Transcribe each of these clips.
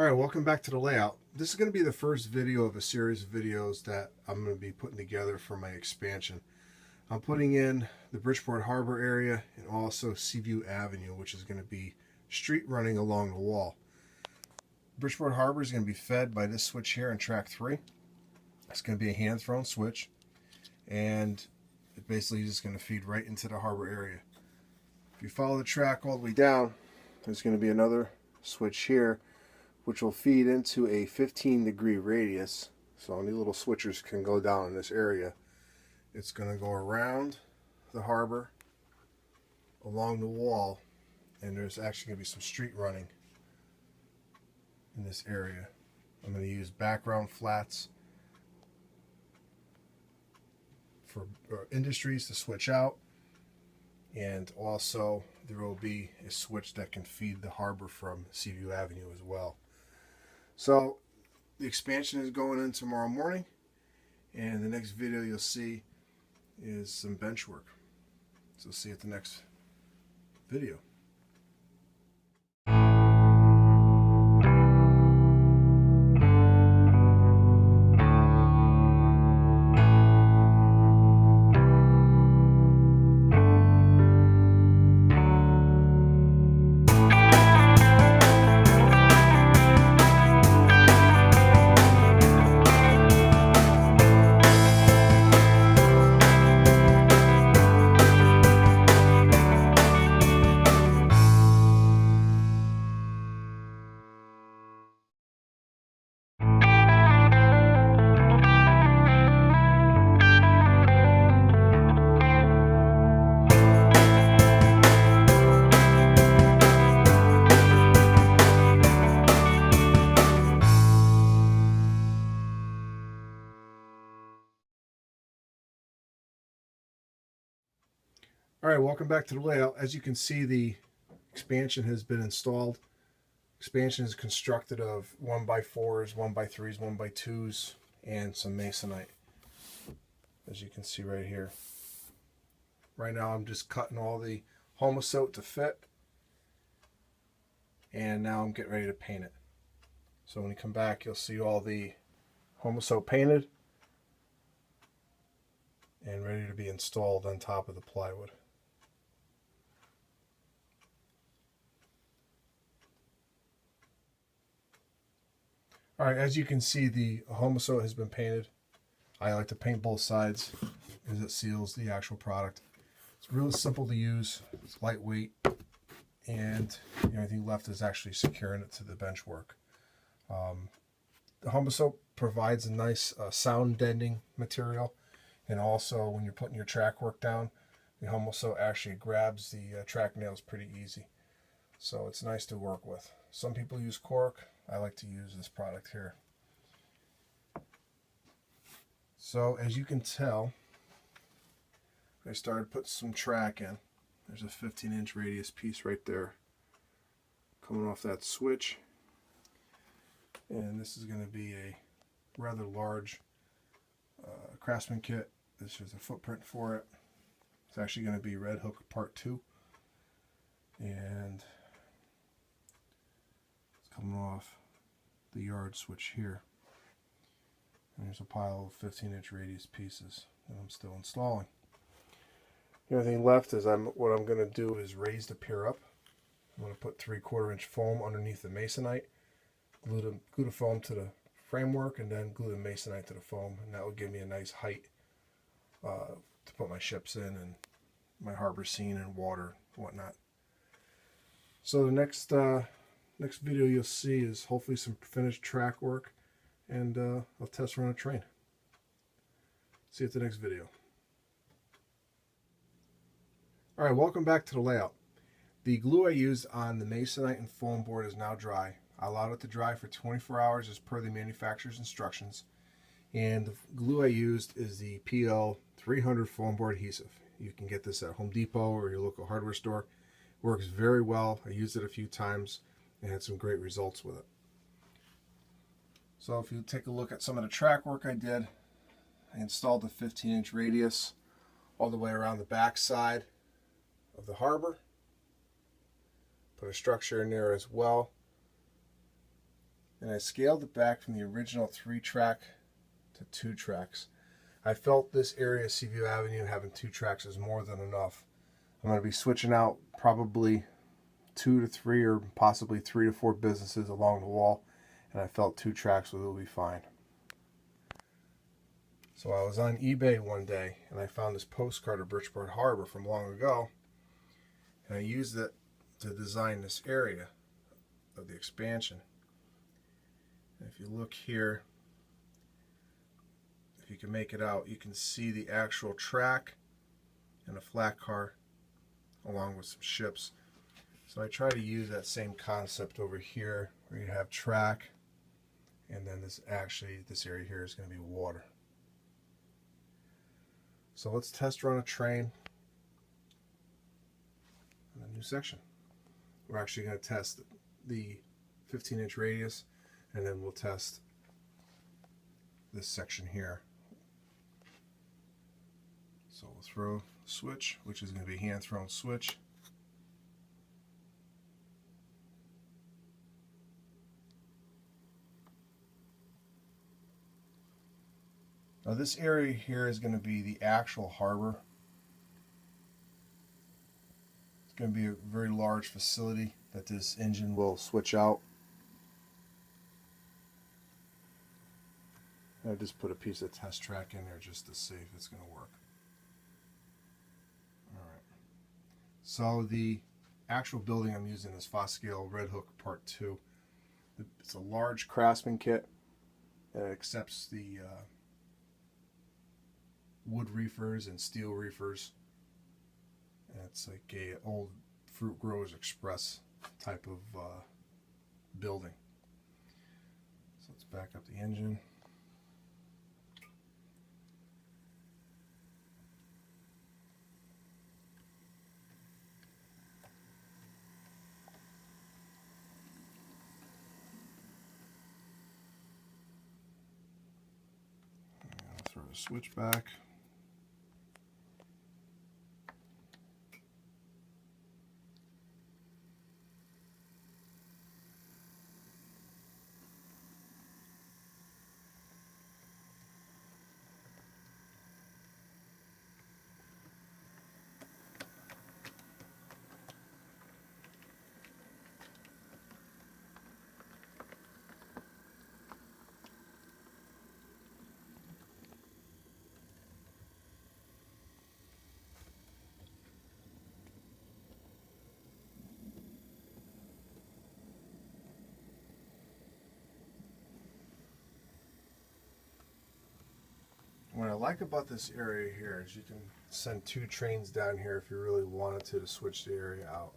All right, welcome back to the layout. This is going to be the first video of a series of videos that I'm going to be putting together for my expansion. I'm putting in the Bridgeport Harbor area and also Seaview Avenue, which is going to be street running along the wall. Bridgeport Harbor is going to be fed by this switch here in track 3. It's going to be a hand-thrown switch, and it basically is going to feed right into the harbor area. If you follow the track all the way down, there's going to be another switch here, which will feed into a 15-degree radius. So any little switchers can go down in this area. It's going to go around the harbor, along the wall, and there's actually going to be some street running in this area. I'm going to use background flats for industries to switch out, and also there will be a switch that can feed the harbor from Seaview Avenue as well. So the expansion is going in tomorrow morning, and the next video you'll see is some bench work. So see you at the next video. All right, welcome back to the layout. As you can see, the expansion has been installed. Expansion is constructed of 1x4s, 1x3s, 1x2s, and some masonite, as you can see right here. Right now I'm just cutting all the homosote to fit, and now I'm getting ready to paint it. So when you come back, you'll see all the homosote painted and ready to be installed on top of the plywood. All right, as you can see, the homosote has been painted. I like to paint both sides as it seals the actual product. It's really simple to use, it's lightweight, and the only thing left is actually securing it to the bench work. The homosote provides a nice sound deadening material, and also when you're putting your track work down, the homosote actually grabs the track nails pretty easy. So it's nice to work with. Some people use cork. I like to use this product here. So as you can tell, I started putting some track in. There's a 15-inch radius piece right there coming off that switch. And this is going to be a rather large Craftsman kit. This is a footprint for it. It's actually going to be Red Hook Part 2. And it's coming off the yard switch here. And there's a pile of 15-inch radius pieces that I'm still installing. The only thing left is what I'm going to do is raise the pier up. I'm going to put 3/4-inch foam underneath the masonite, glue the foam to the framework, and then glue the masonite to the foam, and that will give me a nice height to put my ships in and my harbor scene and water and whatnot. So the next video you'll see is hopefully some finished track work, and I'll test run a train. See you at the next video. All right, welcome back to the layout. The glue I used on the masonite and foam board is now dry. I allowed it to dry for 24 hours as per the manufacturer's instructions. And the glue I used is the PL 300 foam board adhesive. You can get this at Home Depot or your local hardware store. It works very well. I used it a few times and had some great results with it. So if you take a look at some of the track work I did, I installed the 15-inch radius all the way around the back side of the harbor. Put a structure in there as well. and I scaled it back from the original 3-track to 2 tracks. I felt this area, Seaview Avenue, having 2 tracks is more than enough. I'm going to be switching out probably 2 to 3 or possibly 3 to 4 businesses along the wall, and I felt 2 tracks will be fine. So I was on eBay one day and I found this postcard of Bridgeport Harbor from long ago, and I used it to design this area of the expansion. And if you look here, if you can make it out, you can see the actual track and a flat car along with some ships. So I try to use that same concept over here where you have track, and then this area here is going to be water. So let's test run a train in a new section. We're actually going to test the 15-inch radius, and then we'll test this section here. So we'll throw a switch, which is going to be a hand-thrown switch. Now this area here is going to be the actual harbor. It's going to be a very large facility that this engine will switch out. I just put a piece of test track in there just to see if it's going to work. Alright. So the actual building I'm using is Foscale Red Hook Part 2. It's a large Craftsman kit that accepts the wood reefers and steel reefers. And it's like a old Fruit Growers Express type of building. So let's back up the engine. And I'll throw the switch back. What I like about this area here is you can send 2 trains down here if you really wanted to switch the area out.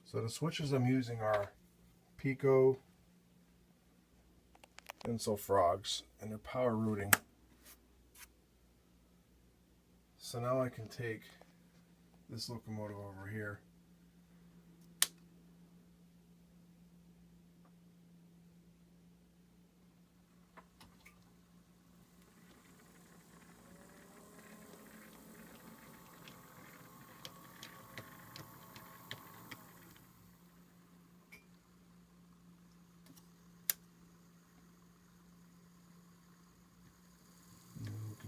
So the switches I'm using are Pico Pencil Frogs, and they're power routing. So now I can take this locomotive over here,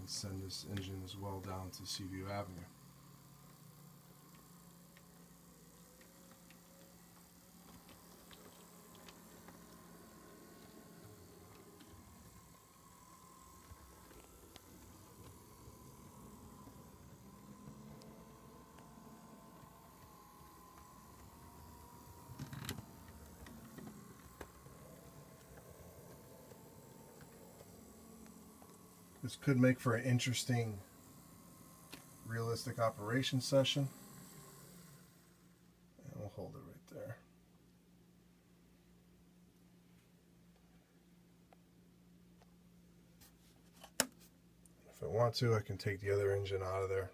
send this engine as well down to Seaview Avenue. This could make for an interesting, realistic operation session. And we'll hold it right there. I want to, I can take the other engine out of there.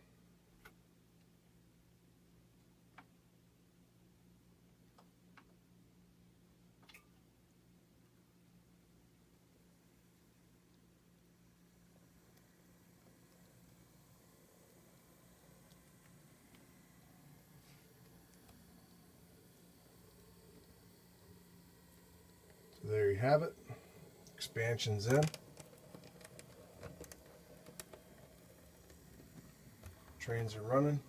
So there you have it. Expansion's in. Trains are running.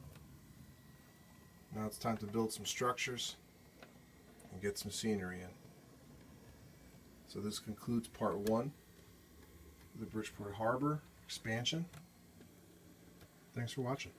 Now it's time to build some structures and get some scenery in. So this concludes part 1 of the Bridgeport Harbor expansion. Thanks for watching.